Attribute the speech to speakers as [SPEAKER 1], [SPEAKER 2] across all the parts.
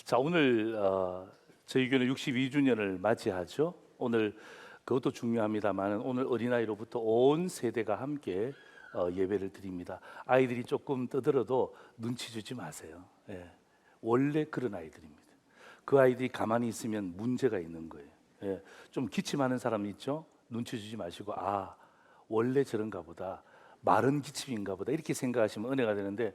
[SPEAKER 1] 자, 오늘 저희 교회는 62주년을 맞이하죠. 오늘 그것도 중요합니다만 오늘 어린아이로부터 온 세대가 함께 예배를 드립니다. 아이들이 조금 떠들어도 눈치 주지 마세요. 예. 원래 그런 아이들입니다. 그 아이들이 가만히 있으면 문제가 있는 거예요. 예. 좀 기침하는 사람 있죠? 눈치 주지 마시고 원래 저런가 보다, 마른 기침인가 보다 이렇게 생각하시면 은혜가 되는데,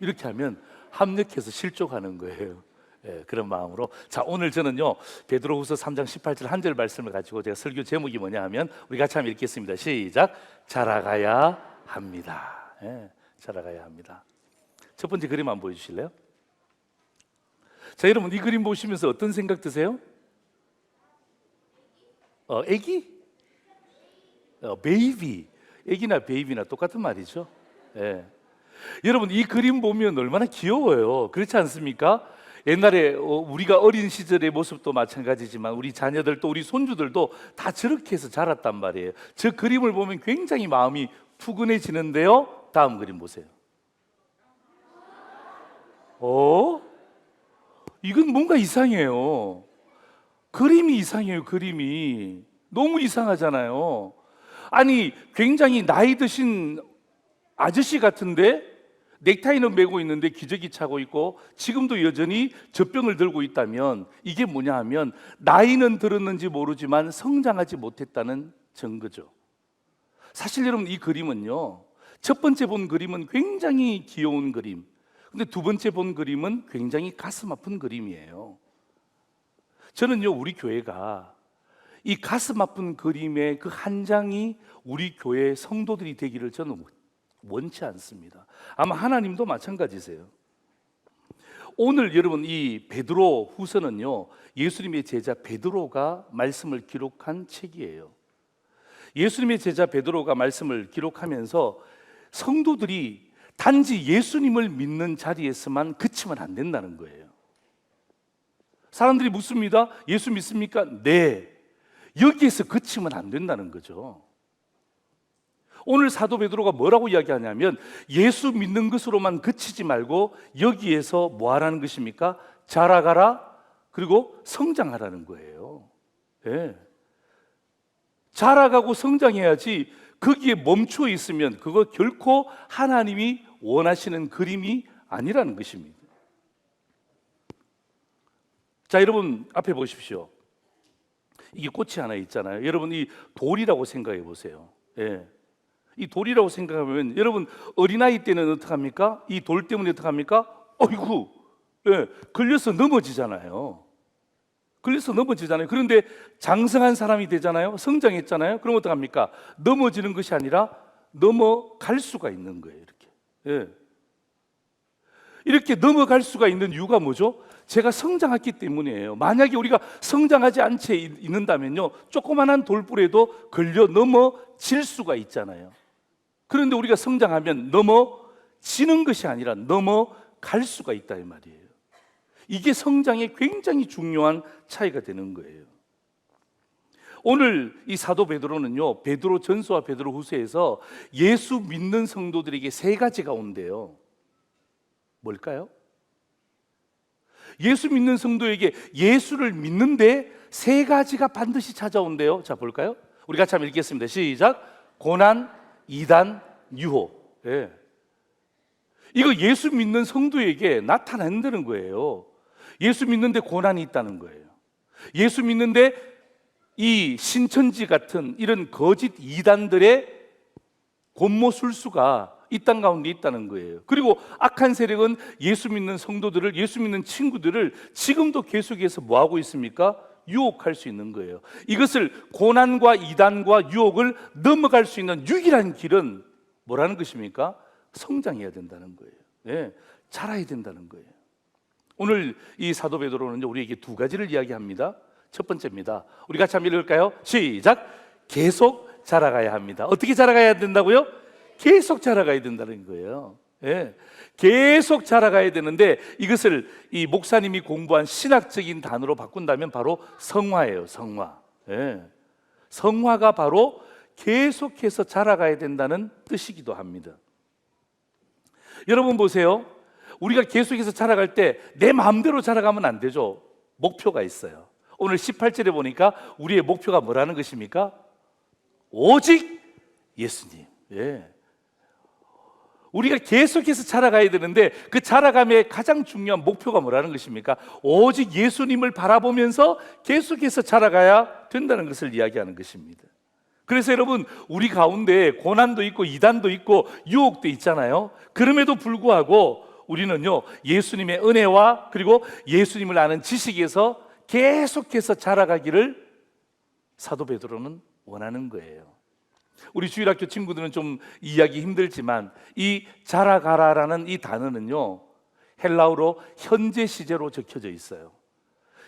[SPEAKER 1] 이렇게 하면 합력해서 실족하는 거예요. 예, 그런 마음으로. 자, 오늘 저는요 베드로후서 3장 18절 한 절 말씀을 가지고 제가 설교 제목이 뭐냐 하면, 우리 같이 한번 읽겠습니다. 시작. 자라가야 합니다. 예, 자라가야 합니다. 첫 번째 그림 한번 보여주실래요? 자, 여러분 이 그림 보시면서 어떤 생각 드세요? 애기? 베이비. 애기나 베이비나 똑같은 말이죠. 예. 여러분 이 그림 보면 얼마나 귀여워요. 그렇지 않습니까? 옛날에 우리가 어린 시절의 모습도 마찬가지지만 우리 자녀들도 우리 손주들도 다 저렇게 해서 자랐단 말이에요. 저 그림을 보면 굉장히 마음이 푸근해지는데요. 다음 그림 보세요. 이건 뭔가 이상해요. 그림이 이상해요. 그림이 너무 이상하잖아요. 아니, 굉장히 나이 드신 아저씨 같은데 넥타이는 메고 있는데 기저귀 차고 있고 지금도 여전히 젖병을 들고 있다면, 이게 뭐냐 하면 나이는 들었는지 모르지만 성장하지 못했다는 증거죠. 사실 여러분 이 그림은요, 첫 번째 본 그림은 굉장히 귀여운 그림, 근데 두 번째 본 그림은 굉장히 가슴 아픈 그림이에요. 저는요 우리 교회가 이 가슴 아픈 그림의 그 한 장이 우리 교회 성도들이 되기를 저는 원치 않습니다. 아마 하나님도 마찬가지세요. 오늘 여러분 이 베드로 후서는요 예수님의 제자 베드로가 말씀을 기록한 책이에요. 예수님의 제자 베드로가 말씀을 기록하면서 성도들이 단지 예수님을 믿는 자리에서만 그치면 안 된다는 거예요. 사람들이 묻습니다. 예수 믿습니까? 네. 여기에서 그치면 안 된다는 거죠. 오늘 사도 베드로가 뭐라고 이야기하냐면, 예수 믿는 것으로만 그치지 말고 여기에서 뭐 하라는 것입니까? 자라가라, 그리고 성장하라는 거예요. 네. 자라가고 성장해야지 거기에 멈춰 있으면 그거 결코 하나님이 원하시는 그림이 아니라는 것입니다. 자, 여러분 앞에 보십시오. 이게 꽃이 하나 있잖아요. 여러분 이 돌이라고 생각해 보세요. 예. 이 돌이라고 생각하면 여러분 어린아이 때는 어떡합니까? 이 돌 때문에 어떡합니까? 어이구, 예, 걸려서 넘어지잖아요. 걸려서 넘어지잖아요. 그런데 장성한 사람이 되잖아요. 성장했잖아요. 그럼 어떡합니까? 넘어지는 것이 아니라 넘어갈 수가 있는 거예요. 이렇게. 예. 이렇게 넘어갈 수가 있는 이유가 뭐죠? 제가 성장했기 때문이에요. 만약에 우리가 성장하지 않지 있는다면요, 조그만한 돌불에도 걸려 넘어질 수가 있잖아요. 그런데 우리가 성장하면 넘어지는 것이 아니라 넘어갈 수가 있다 이 말이에요. 이게 성장에 굉장히 중요한 차이가 되는 거예요. 오늘 이 사도 베드로는요, 베드로 전서와 베드로 후서에서 예수 믿는 성도들에게 세 가지가 온대요. 뭘까요? 예수 믿는 성도에게 예수를 믿는데 세 가지가 반드시 찾아온대요. 자, 볼까요? 우리 같이 한번 읽겠습니다. 시작. 고난, 이단, 유혹. 예. 이거 예수 믿는 성도에게 나타난다는 거예요. 예수 믿는데 고난이 있다는 거예요. 예수 믿는데 이 신천지 같은 이런 거짓 이단들의 곤모술수가 이 땅 가운데 있다는 거예요. 그리고 악한 세력은 예수 믿는 성도들을, 예수 믿는 친구들을 지금도 계속해서 뭐하고 있습니까? 유혹할 수 있는 거예요. 이것을 고난과 이단과 유혹을 넘어갈 수 있는 유일한 길은 뭐라는 것입니까? 성장해야 된다는 거예요. 네, 자라야 된다는 거예요. 오늘 이 사도 베드로는 우리에게 두 가지를 이야기합니다. 첫 번째입니다. 우리 같이 한번 읽을까요? 시작. 계속 자라가야 합니다. 어떻게 자라가야 된다고요? 계속 자라가야 된다는 거예요. 예, 계속 자라가야 되는데 이것을 이 목사님이 공부한 신학적인 단어로 바꾼다면 바로 성화예요. 성화. 예, 성화가 바로 계속해서 자라가야 된다는 뜻이기도 합니다. 여러분 보세요. 우리가 계속해서 자라갈 때 내 마음대로 자라가면 안 되죠. 목표가 있어요. 오늘 18절에 보니까 우리의 목표가 뭐라는 것입니까? 오직 예수님. 예. 우리가 계속해서 자라가야 되는데 그 자라감의 가장 중요한 목표가 뭐라는 것입니까? 오직 예수님을 바라보면서 계속해서 자라가야 된다는 것을 이야기하는 것입니다. 그래서 여러분, 우리 가운데 고난도 있고 이단도 있고 유혹도 있잖아요. 그럼에도 불구하고 우리는요, 예수님의 은혜와 그리고 예수님을 아는 지식에서 계속해서 자라가기를 사도 베드로는 원하는 거예요. 우리 주일학교 친구들은 좀 이해하기 힘들지만 이 자라가라라는 이 단어는요, 헬라어로 현재 시제로 적혀져 있어요.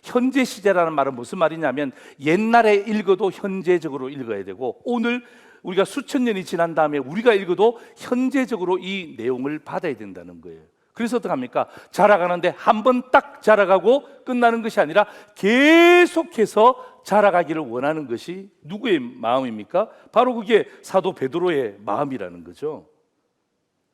[SPEAKER 1] 현재 시제라는 말은 무슨 말이냐면 옛날에 읽어도 현재적으로 읽어야 되고, 오늘 우리가 수천 년이 지난 다음에 우리가 읽어도 현재적으로 이 내용을 받아야 된다는 거예요. 그래서 어떡합니까? 자라가는데 한 번 딱 자라가고 끝나는 것이 아니라 계속해서 자라가기를 원하는 것이 누구의 마음입니까? 바로 그게 사도 베드로의 마음이라는 거죠.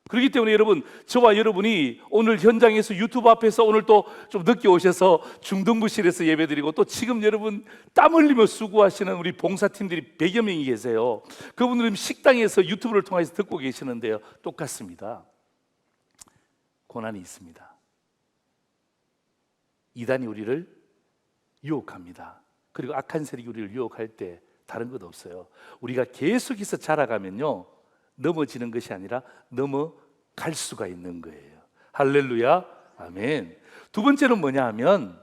[SPEAKER 1] 그렇기 때문에 여러분, 저와 여러분이 오늘 현장에서 유튜브 앞에서 오늘 또 좀 늦게 오셔서 중등부실에서 예배드리고, 또 지금 여러분 땀 흘리며 수고하시는 우리 봉사팀들이 100여 명이 계세요. 그분들은 식당에서 유튜브를 통해서 듣고 계시는데요, 똑같습니다. 고난이 있습니다. 이단이 우리를 유혹합니다. 그리고 악한 세력이 우리를 유혹할 때 다른 것 없어요. 우리가 계속해서 자라가면요, 넘어지는 것이 아니라 넘어갈 수가 있는 거예요. 할렐루야, 아멘. 두 번째는 뭐냐 하면,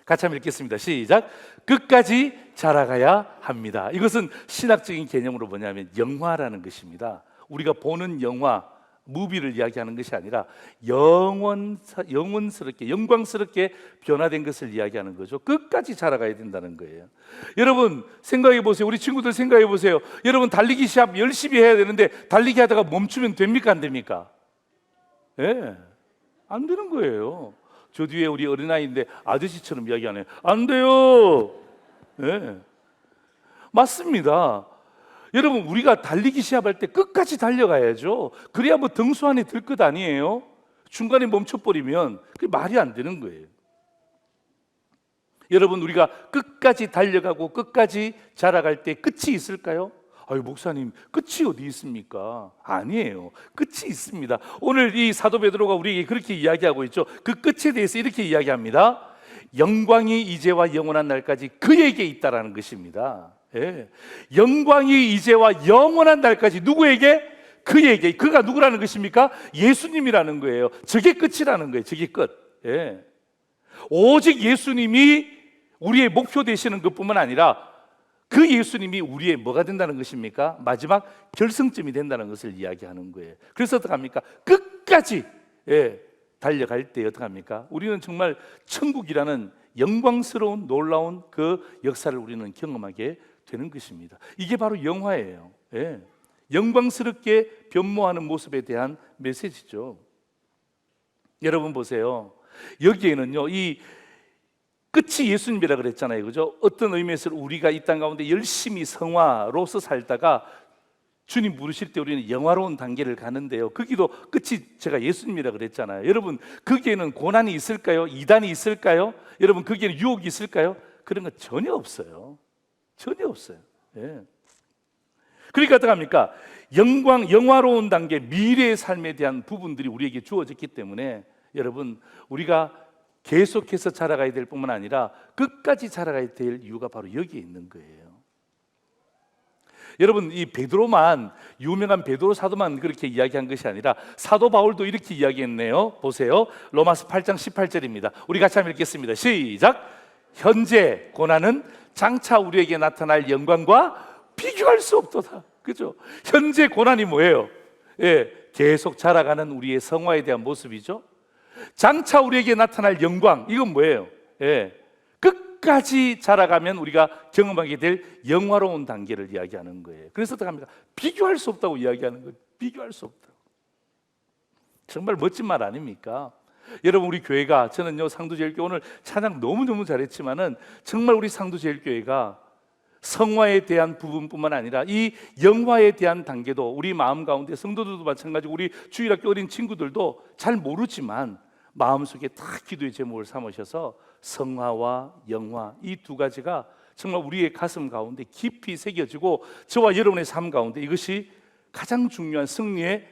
[SPEAKER 1] 같이 한번 읽겠습니다. 시작. 끝까지 자라가야 합니다. 이것은 신학적인 개념으로 뭐냐면 영화라는 것입니다. 우리가 보는 영화, 무비를 이야기하는 것이 아니라 영원스럽게, 영광스럽게 변화된 것을 이야기하는 거죠. 끝까지 자라가야 된다는 거예요. 여러분 생각해 보세요. 우리 친구들 생각해 보세요. 여러분 달리기 시합 열심히 해야 되는데 달리기 하다가 멈추면 됩니까, 안 됩니까? 예, 안 되는 거예요. 저 뒤에 우리 어린아이인데 아저씨처럼 이야기하네요. 안 돼요. 예, 맞습니다. 여러분, 우리가 달리기 시합할 때 끝까지 달려가야죠. 그래야 뭐 등수 안에 들 것 아니에요? 중간에 멈춰버리면 그게 말이 안 되는 거예요. 여러분, 우리가 끝까지 달려가고 끝까지 자라갈 때 끝이 있을까요? 아유, 목사님, 끝이 어디 있습니까? 아니에요. 끝이 있습니다. 오늘 이 사도 베드로가 우리에게 그렇게 이야기하고 있죠. 그 끝에 대해서 이렇게 이야기합니다. 영광이 이제와 영원한 날까지 그에게 있다라는 것입니다. 예. 영광이 이제와 영원한 날까지 누구에게? 그에게. 그가 누구라는 것입니까? 예수님이라는 거예요. 저게 끝이라는 거예요. 저게 끝. 예. 오직 예수님이 우리의 목표 되시는 것뿐만 아니라 그 예수님이 우리의 뭐가 된다는 것입니까? 마지막 결승점이 된다는 것을 이야기하는 거예요. 그래서 어떡합니까? 끝까지 달려갈 때 어떡합니까? 우리는 정말 천국이라는 영광스러운 놀라운 그 역사를 우리는 경험하게 되는 것입니다. 이게 바로 영화예요. 영광스럽게 변모하는 모습에 대한 메시지죠. 여러분 보세요. 여기에는요, 이 끝이 예수님이라 그랬잖아요, 그죠? 어떤 의미에서 우리가 이 땅 가운데 열심히 성화로서 살다가 주님 부르실 때 우리는 영화로운 단계를 가는데요, 거기도 끝이 제가 예수님이라 그랬잖아요. 여러분, 거기에는 고난이 있을까요? 이단이 있을까요? 여러분, 거기에는 유혹이 있을까요? 그런 거 전혀 없어요. 전혀 없어요. 예. 그러니까 어떡합니까? 영화로운 단계, 미래의 삶에 대한 부분들이 우리에게 주어졌기 때문에 여러분, 우리가 계속해서 자라가야 될 뿐만 아니라 끝까지 자라가야 될 이유가 바로 여기에 있는 거예요. 여러분, 이 베드로만, 유명한 베드로 사도만 그렇게 이야기한 것이 아니라 사도 바울도 이렇게 이야기했네요. 보세요. 로마서 8장 18절입니다. 우리 같이 한번 읽겠습니다. 시작. 현재 고난은 장차 우리에게 나타날 영광과 비교할 수 없도다. 그죠? 현재 고난이 뭐예요? 계속 자라가는 우리의 성화에 대한 모습이죠. 장차 우리에게 나타날 영광, 이건 뭐예요? 끝까지 자라가면 우리가 경험하게 될 영화로운 단계를 이야기하는 거예요. 그래서 어떡합니까? 비교할 수 없다고 이야기하는 거예요. 비교할 수 없다. 정말 멋진 말 아닙니까? 여러분, 우리 교회가, 저는요 상두제일교회 오늘 찬양 너무너무 잘했지만은 정말 우리 상두제일교회가 성화에 대한 부분뿐만 아니라 이 영화에 대한 단계도 우리 마음 가운데, 성도들도 마찬가지고 우리 주일학교 어린 친구들도 잘 모르지만 마음속에 딱 기도의 제목을 삼으셔서 성화와 영화, 이 두 가지가 정말 우리의 가슴 가운데 깊이 새겨지고 저와 여러분의 삶 가운데 이것이 가장 중요한 승리의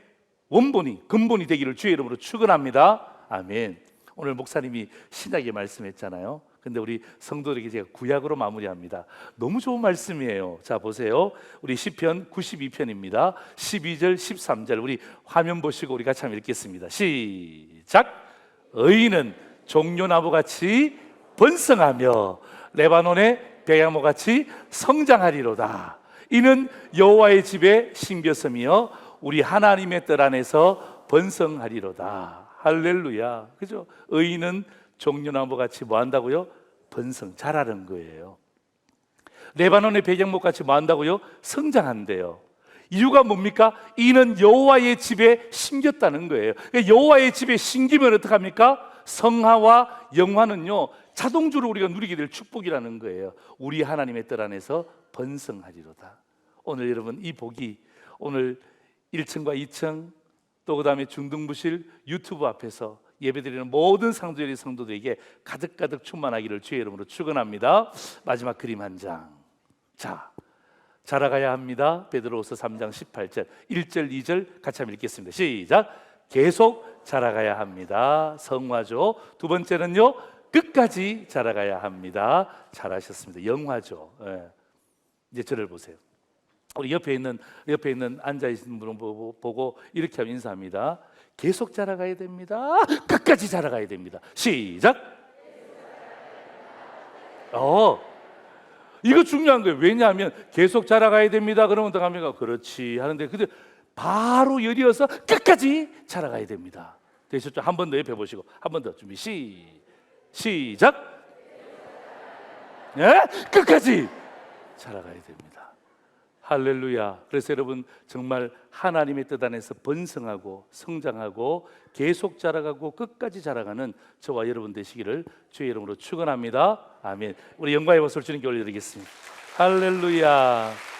[SPEAKER 1] 원본이, 근본이 되기를 주의 이름으로 축원합니다. 아멘. 오늘 목사님이 신약에 말씀했잖아요. 근데 우리 성도들에게 제가 구약으로 마무리합니다. 너무 좋은 말씀이에요. 자, 보세요. 우리 시편 92편입니다. 12절, 13절 우리 화면 보시고 우리 같이 한번 읽겠습니다. 시작. 의인은 종려나무같이 번성하며 레바논의 백야목같이 성장하리로다. 이는 여호와의 집에 심겼으며 우리 하나님의 뜰 안에서 번성하리로다. 할렐루야. 그죠? 의인은 종려나무 같이 뭐 한다고요? 번성, 자라는 거예요. 레바논의 백향목 같이 뭐 한다고요? 성장한대요. 이유가 뭡니까? 이는 여호와의 집에 심겼다는 거예요. 여호와의 집에 심기면 어떡합니까? 성화와 영화는요 자동적으로 우리가 누리게 될 축복이라는 거예요. 우리 하나님의 뜰 안에서 번성하리로다. 오늘 여러분 이 복이 오늘 1층과 2층 또 그 다음에 중등부실 유튜브 앞에서 예배드리는 모든 상주의 성도들에게 가득가득 충만하기를 주의 이름으로 축원합니다. 마지막 그림 한 장. 자, 자라가야 합니다. 베드로후서 3장 18절 1절 2절 같이 한번 읽겠습니다. 시작. 계속 자라가야 합니다. 성화죠. 두 번째는요 끝까지 자라가야 합니다. 잘하셨습니다. 영화죠. 예. 이제 저를 보세요. 우리 옆에 있는 앉아 있는 분을 보고 이렇게 하면 인사합니다. 계속 자라가야 됩니다. 끝까지 자라가야 됩니다. 시작. 이거 중요한 거예요. 왜냐하면 계속 자라가야 됩니다. 그러면 어떡합니까? 그렇지 하는데 근데 바로 열이어서 끝까지 자라가야 됩니다. 되셨죠? 한 번 더 옆에 보시고 한 번 더 준비 시작. 네? 끝까지 자라가야 됩니다. 할렐루야. 그래서 여러분 정말 하나님의 뜻 안에서 번성하고 성장하고 계속 자라가고 끝까지 자라가는 저와 여러분 되시기를 주의 이름으로 축원합니다. 아멘. 우리 영광의 박수를 주님께 올려드리겠습니다. 할렐루야.